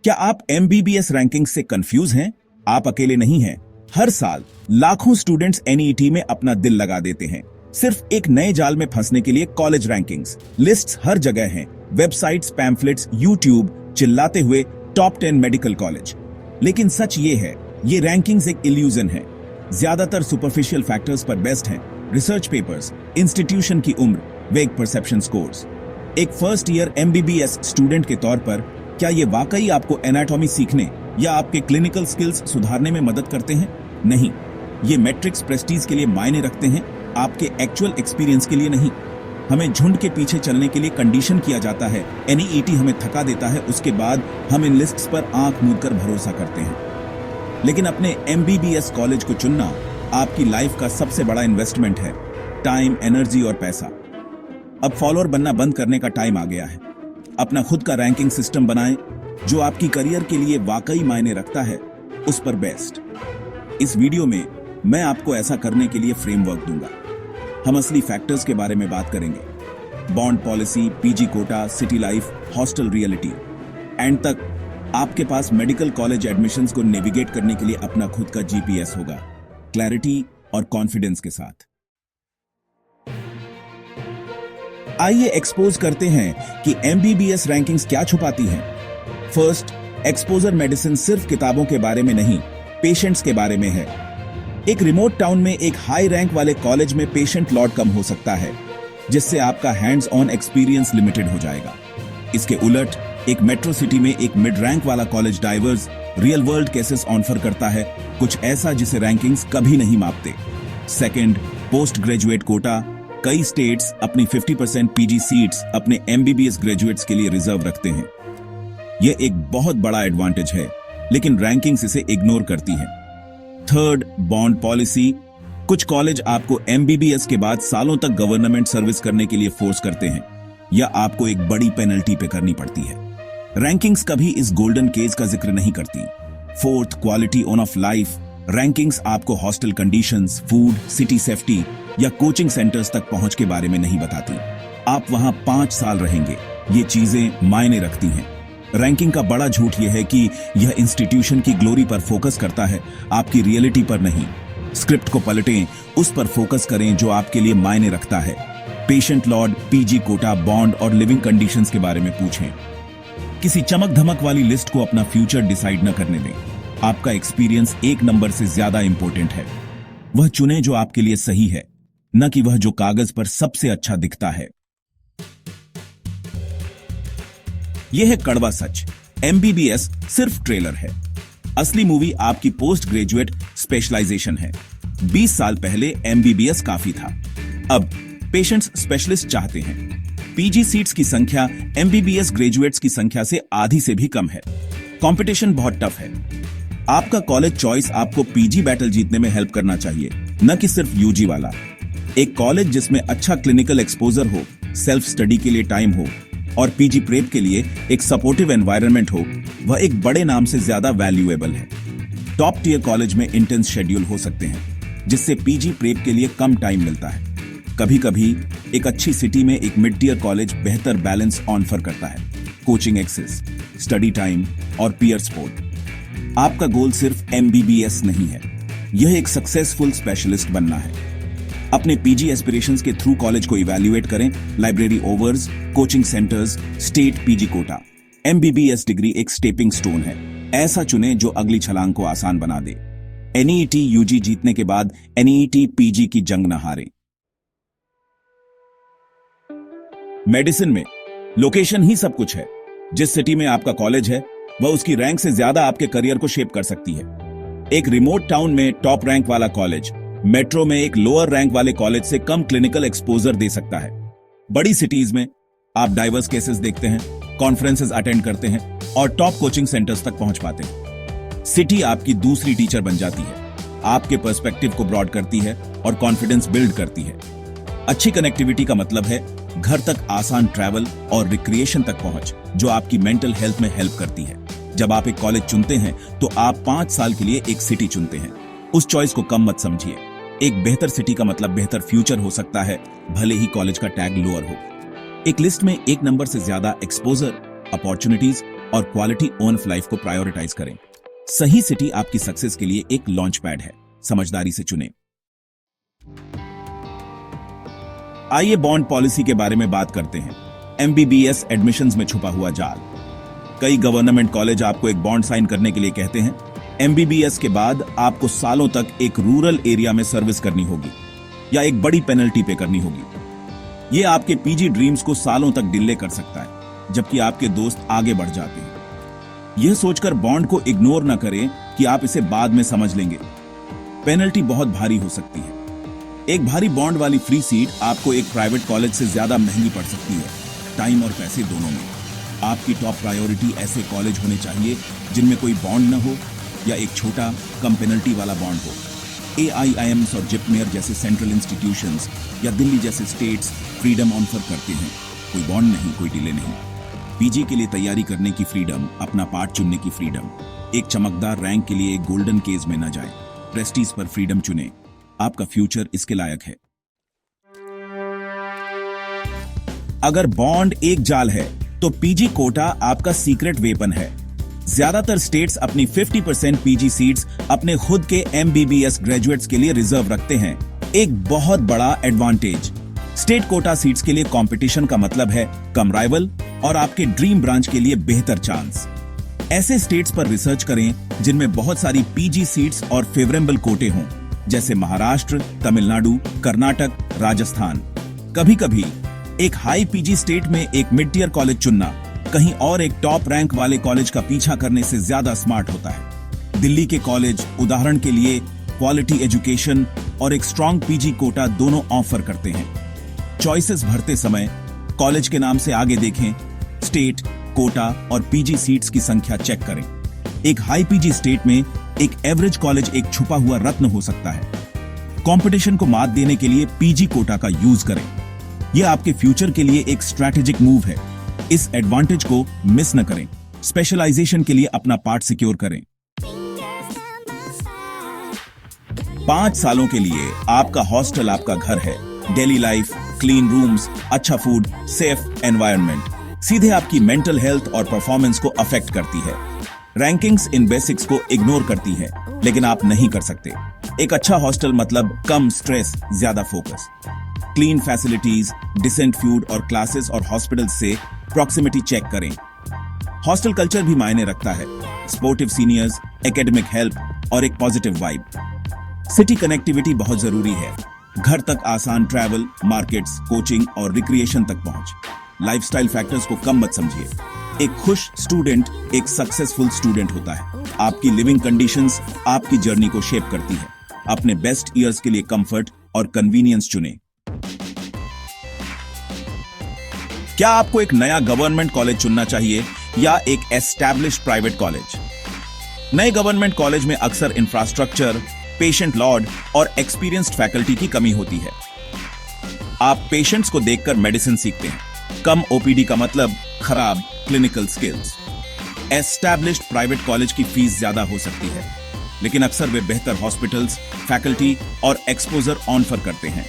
क्या आप MBBS ranking से कंफ्यूज हैं? आप अकेले नहीं हैं। हर साल लाखों स्टूडेंट्स एनईटी में अपना दिल लगा देते हैं, सिर्फ एक नए जाल में फंसने के लिए। कॉलेज रैंकिंग्स लिस्ट्स हर जगह हैं, वेबसाइट्स, पैम्फलेट्स, यूट्यूब चिल्लाते हुए टॉप 10 मेडिकल कॉलेज। लेकिन सच ये है, ये रैंकिंग्स एक इल्यूजन है। ज्यादातर सुपरफिशियल फैक्टर्स पर बेस्ड हैं, रिसर्च पेपर्स, इंस्टीट्यूशन की उम्र, वेग परसेप्शन स्कोर्स। एक फर्स्ट ईयर एमबीबीएस स्टूडेंट के तौर पर क्या ये वाकई आपको एनाटॉमी सीखने या आपके क्लिनिकल स्किल्स सुधारने में मदद करते हैं? नहीं, ये मैट्रिक्स प्रेस्टीज के लिए मायने रखते हैं, आपके एक्चुअल एक्सपीरियंस के लिए नहीं। हमें झुंड के पीछे चलने के लिए कंडीशन किया जाता है, एनईटी हमें थका देता है, उसके बाद हम इन लिस्ट्स पर आंख मूंद कर भरोसा करते हैं। लेकिन अपने एमबीबीएस कॉलेज को चुनना आपकी लाइफ का सबसे बड़ा इन्वेस्टमेंट है, टाइम, एनर्जी और पैसा। अब फॉलोअर बनना बंद करने का टाइम आ गया है। अपना खुद का रैंकिंग सिस्टम बनाएं, जो आपकी करियर के लिए वाकई मायने रखता है, उस पर बेस्ट। इस वीडियो में मैं आपको ऐसा करने के लिए फ्रेमवर्क दूंगा। हम असली फैक्टर्स के बारे में बात करेंगे, bond policy, PG quota, city life, hostel reality. End तक आपके पास मेडिकल कॉलेज एडमिशंस को नेविगेट करने के लिए अपना खुद का जीपीएस होगा, क्लैरिटी और कॉन्फिडेंस के साथ। आइए एक्सपोज करते हैं कि एमबीबीएस रैंकिंग्स क्या छुपाती हैं। फर्स्ट, एक्सपोजर मेडिसिन सिर्फ किताबों के बारे में नहीं, पेशेंट्स के बारे में है। एक रिमोट टाउन में एक हाई रैंक वाले कॉलेज में पेशेंट लॉड कम हो सकता है, जिससे आपका हैंड्स ऑन एक्सपीरियंस लिमिटेड हो जाएगा। इसके उलट एक मेट्रो सिटी में एक मिड रैंक वाला college diverse real world cases offer करता है, कुछ ऐसा जिसे रैंकिंग्स कभी नहीं मापते। Second, post graduate quota. कई स्टेट्स अपनी 50% पीजी सीट्स अपने एमबीबीएस ग्रेजुएट्स के लिए रिजर्व रखते हैं। यह एक बहुत बड़ा एडवांटेज है, लेकिन रैंकिंग्स इसे इग्नोर करती हैं। Third, bond policy. कुछ कॉलेज आपको एमबीबीएस के बाद सालों तक गवर्नमेंट सर्विस करने के लिए फोर्स करते हैं, या आपको एक बड़ी पेनल्टी पे करनी पड़ती है। रैंकिंग्स कभी इस गोल्डन केज का जिक्र नहीं करती। Fourth, quality of life. Rankings आपको hostel conditions, food, city safety या कोचिंग सेंटर्स तक पहुंच के बारे में नहीं बताती। आप वहां 5 साल रहेंगे, ये चीजें मायने रखती हैं। रैंकिंग का बड़ा झूठ यह है कि यह इंस्टीट्यूशन की ग्लोरी पर फोकस करता है, आपकी रियलिटी पर नहीं। स्क्रिप्ट को पलटें, उस पर फोकस करें जो आपके लिए मायने रखता है। Patient load, PG quota, bond और लिविंग कंडीशंस के बारे में पूछें। किसी चमक धमक वाली लिस्ट को अपना फ्यूचर डिसाइड न करने दें। आपका एक्सपीरियंस एक नंबर से ज्यादा इंपॉर्टेंट है। वह चुने जो आपके लिए सही है, न कि वह जो कागज पर सबसे अच्छा दिखता है। यह है कड़वा सच, एमबीबीएस सिर्फ ट्रेलर है। असली मूवी आपकी पोस्ट ग्रेजुएट स्पेशलाइजेशन है। 20 साल पहले एमबीबीएस काफी था, अब पेशेंट्स स्पेशलिस्ट चाहते हैं। पीजी सीट्स की संख्या एमबीबीएस ग्रेजुएट्स की संख्या से आधी से भी कम है। कंपटीशन बहुत टफ है। आपका कॉलेज चॉइस आपको पीजी बैटल जीतने में हेल्प करना चाहिए, न कि सिर्फ यूजी वाला। एक कॉलेज जिसमें अच्छा क्लिनिकल एक्सपोजर हो, सेल्फ स्टडी के लिए टाइम हो और पीजी प्रेप के लिए एक सपोर्टिव एनवायरनमेंट हो, वह एक बड़े नाम से ज्यादा वैल्यूएबल है। टॉप टियर कॉलेज में इंटेंस शेड्यूल हो सकते हैं, जिससे पीजी प्रेप के लिए कम टाइम मिलता है। कभी कभी एक अच्छी सिटी में एक मिड टियर कॉलेज बेहतर बैलेंस ऑफर करता है, कोचिंग एक्सेस, स्टडी टाइम और पीयर सपोर्ट। आपका गोल सिर्फ एमबीबीएस नहीं है, यह एक सक्सेसफुल स्पेशलिस्ट बनना है। अपने पीजी एस्पिरेशंस के थ्रू कॉलेज को इवैल्यूएट करें, library hours, coaching centres, state PG quota. MBBS degree एक स्टेपिंग स्टोन है, ऐसा चुनें जो अगली छलांग को आसान बना दे। एनईटी यूजी जीतने के बाद एनईटी पीजी की जंग न हारे। मेडिसिन में लोकेशन ही सब कुछ है। जिस सिटी में आपका कॉलेज है, वह उसकी रैंक से ज्यादा आपके करियर को शेप कर सकती है। एक रिमोट टाउन में टॉप रैंक वाला कॉलेज मेट्रो में एक लोअर रैंक वाले कॉलेज से कम क्लिनिकल एक्सपोजर दे सकता है। बड़ी सिटीज में आप डाइवर्स केसेस देखते हैं, कॉन्फ्रेंसेस अटेंड करते हैं और टॉप कोचिंग सेंटर्स तक पहुंच पाते हैं। सिटी आपकी दूसरी टीचर बन जाती है, आपके पर्सपेक्टिव को ब्रॉड करती है और कॉन्फिडेंस बिल्ड करती है। अच्छी कनेक्टिविटी का मतलब है घर तक आसान ट्रैवल और रिक्रिएशन तक पहुंच, जो आपकी मेंटल हेल्थ में हेल्प करती है। जब आप एक कॉलेज चुनते हैं तो आप 5 साल के लिए एक सिटी चुनते हैं। उस चॉइस को कम मत समझिए। एक बेहतर सिटी का मतलब बेहतर फ्यूचर हो सकता है, भले ही कॉलेज का टैग लोअर हो। एक लिस्ट में एक नंबर से ज्यादा एक्सपोजर, अपॉर्चुनिटीज और क्वालिटी ऑफ लाइफ को प्रायोरिटाइज करें। सही सिटी आपकी सक्सेस के लिए एक लॉन्च पैड है, समझदारी से चुनें। आइए बॉन्ड पॉलिसी के बारे में बात करते हैं। एमबीबीएस एडमिशंस में छुपा हुआ जाल। कई गवर्नमेंट कॉलेज आपको एक बॉन्ड साइन करने के लिए कहते हैं। एमबीबीएस के बाद आपको सालों तक एक रूरल एरिया में सर्विस करनी होगी या एक बड़ी पेनल्टी पे करनी होगी। यह आपके पीजी ड्रीम्स को सालों तक डिले कर सकता है, जबकि आपके दोस्त आगे बढ़ जाते हैं। यह सोचकर बॉन्ड को इग्नोर न करें कि आप इसे बाद में समझ लेंगे। पेनल्टी बहुत भारी हो सकती है। एक भारी बॉन्ड वाली फ्री सीट आपको एक प्राइवेट कॉलेज से ज्यादा महंगी पड़ सकती है, टाइम और पैसे दोनों में। आपकी टॉप प्रायोरिटी ऐसे कॉलेज होने चाहिए जिनमें कोई बॉन्ड न हो या एक छोटा कम पेनल्टी वाला बॉन्ड हो। AIIMs और जिपमेर जैसे सेंट्रल इंस्टीट्यूशंस या दिल्ली जैसे स्टेट्स फ्रीडम ऑफर करते हैं। कोई बॉन्ड नहीं, कोई डिले नहीं। पीजी के लिए तैयारी करने की फ्रीडम, अपना पार्ट चुनने की फ्रीडम। एक चमकदार रैंक के लिए एक गोल्डन केज में न जाए। प्रेस्टीज पर फ्रीडम चुने। आपका फ्यूचर इसके लायक है। अगर बॉन्ड एक जाल है तो पीजी कोटा आपका सीक्रेट वेपन है। ज्यादातर स्टेट्स अपनी 50% पीजी सीट्स अपने खुद के एमबीबीएस ग्रेजुएट्स के लिए रिजर्व रखते हैं। एक बहुत बड़ा एडवांटेज। स्टेट कोटा सीट्स के लिए कंपटीशन का मतलब है कम राइवल और आपके ड्रीम ब्रांच के लिए बेहतर चांस। ऐसे स्टेट्स पर रिसर्च करें जिनमें बहुत सारी पीजी सीट्स और फेवरेबल कोटे हों, जैसे महाराष्ट्र, तमिलनाडु, कर्नाटक, राजस्थान। कभी कभी एक हाई पीजी स्टेट में एक मिड टियर कॉलेज चुनना कहीं और एक टॉप रैंक वाले कॉलेज का पीछा करने से ज्यादा स्मार्ट होता है। दिल्ली के कॉलेज उदाहरण के लिए क्वालिटी एजुकेशन और एक स्ट्रॉन्ग पीजी कोटा दोनों ऑफर करते हैं। चॉइसेस भरते समय कॉलेज के नाम से आगे देखें, स्टेट, कोटा और पीजी सीट्स की संख्या चेक करें। एक हाई पीजी स्टेट में एक एवरेज कॉलेज एक छुपा हुआ रत्न हो सकता है। कंपटीशन को मात देने के लिए पीजी कोटा का यूज करें। यह आपके फ्यूचर के लिए एक स्ट्रैटेजिक मूव है। इस एडवांटेज को मिस न करें। स्पेशलाइजेशन के लिए अपना पार्ट सिक्योर करें। 5 सालों के लिए आपका हॉस्टल आपका घर है। डेली लाइफ, क्लीन रूम्स, अच्छा फूड, सेफ एनवायरनमेंट सीधे आपकी मेंटल हेल्थ और परफॉर्मेंस को अफेक्ट करती है। रैंकिंग्स इन बेसिक्स को इग्नोर करती है, लेकिन आप नहीं कर सकते। एक अच्छा हॉस्टल मतलब कम स्ट्रेस, ज्यादा focus. Clean facilities, decent food और क्लासेस और हॉस्पिटल से प्रॉक्सिमिटी चेक करें। हॉस्टल कल्चर भी मायने रखता है। स्पोर्टिव सीनियर्स, एकेडमिक हेल्प और एक पॉजिटिव वाइब। सिटी कनेक्टिविटी बहुत जरूरी है। घर तक आसान ट्रैवल, मार्केट्स, कोचिंग और रिक्रिएशन तक पहुंच। लाइफस्टाइल फैक्टर्स को कम मत समझिए। एक खुश स्टूडेंट एक सक्सेसफुल स्टूडेंट होता है। आपकी लिविंग कंडीशंस आपकी जर्नी को शेप करती है। अपने बेस्ट ईयर्स के लिए कंफर्ट और कन्वीनियंस चुनें। क्या आपको एक नया गवर्नमेंट कॉलेज चुनना चाहिए या एक एस्टैब्लिश्ड प्राइवेट कॉलेज? नए गवर्नमेंट कॉलेज में अक्सर इंफ्रास्ट्रक्चर, पेशेंट लॉर्ड और एक्सपीरियंस्ड फैकल्टी की कमी होती है। आप पेशेंट्स को देखकर मेडिसिन सीखते हैं। कम ओपीडी का मतलब खराब clinical skills. Established private college की फीस ज्यादा हो सकती है, लेकिन अक्सर वे बेहतर हॉस्पिटल्स, फैकल्टी और एक्सपोजर ऑफर करते हैं।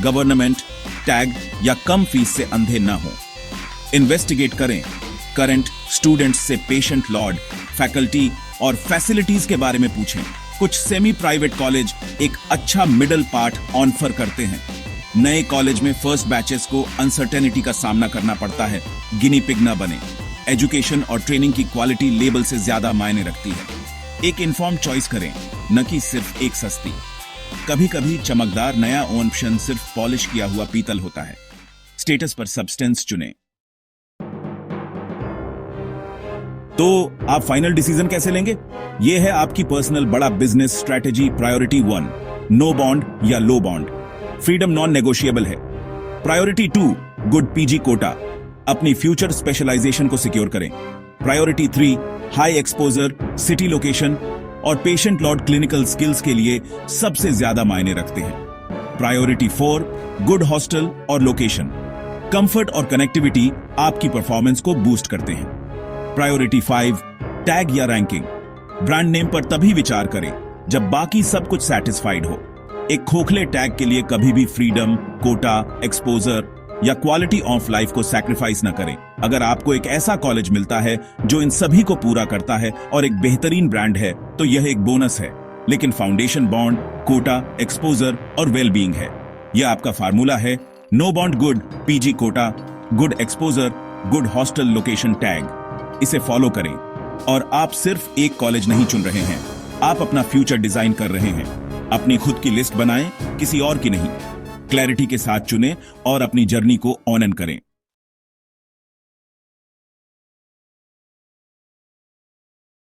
गवर्नमेंट, टैग या कम फीस से अंधे न हो। इन्वेस्टिगेट करें। करंट स्टूडेंट्स से पेशेंट लॉर्ड, फैकल्टी और फैसिलिटीज के बारे में पूछें। कुछ सेमी प्राइवेट कॉलेज एक अच्छा मिडल पार्ट ऑफर करते हैं। नए कॉलेज में फर्स्ट बैचेस को अनसर्टेनिटी का सामना करना पड़ता है। गिनी पिग न बने। एजुकेशन और ट्रेनिंग की क्वालिटी लेबल से ज्यादा मायने रखती है। एक इन्फॉर्म चॉइस करें, न कि सिर्फ एक सस्ती। कभी कभी चमकदार नया ऑप्शन सिर्फ पॉलिश किया हुआ पीतल होता है। स्टेटस पर सब्सटेंस चुनें। तो आप फाइनल डिसीजन कैसे लेंगे? यह है आपकी पर्सनल बड़ा business strategy. Priority 1, no bond या low bond. Freedom non negotiable है। प्रायोरिटी 2, गुड पीजी कोटा, अपनी फ्यूचर स्पेशलाइजेशन को सिक्योर करें। Priority 3, high exposure, city location और पेशेंट लॉर्ड क्लिनिकल स्किल्स के लिए सबसे ज्यादा मायने रखते हैं। प्रायोरिटी 4, गुड हॉस्टल और लोकेशन, कंफर्ट और कनेक्टिविटी आपकी परफॉर्मेंस को बूस्ट करते हैं। प्रायोरिटी 5, टैग या रैंकिंग, ब्रांड नेम पर तभी विचार करें जब बाकी सब कुछ सेटिस्फाइड हो। एक खोखले टैग के लिए कभी भी फ्रीडम, कोटा, एक्सपोजर या क्वालिटी ऑफ लाइफ को सैक्रिफाइस न करें। अगर आपको एक ऐसा कॉलेज मिलता है जो इन सभी को पूरा करता है और एक बेहतरीन ब्रांड है, तो यह एक बोनस है। लेकिन फाउंडेशन बॉन्ड, कोटा, एक्सपोजर और वेलबीइंग है। यह आपका फार्मूला है। No bond good, PG quota, good exposure, good hostel location tag. इसे फॉलो करें और आप सिर्फ एक कॉलेज नहीं चुन रहे हैं, आप अपना फ्यूचर डिजाइन कर रहे हैं। अपनी खुद की लिस्ट बनाएं, किसी और की नहीं। क्लैरिटी के साथ चुनें और अपनी जर्नी को ऑनर करें।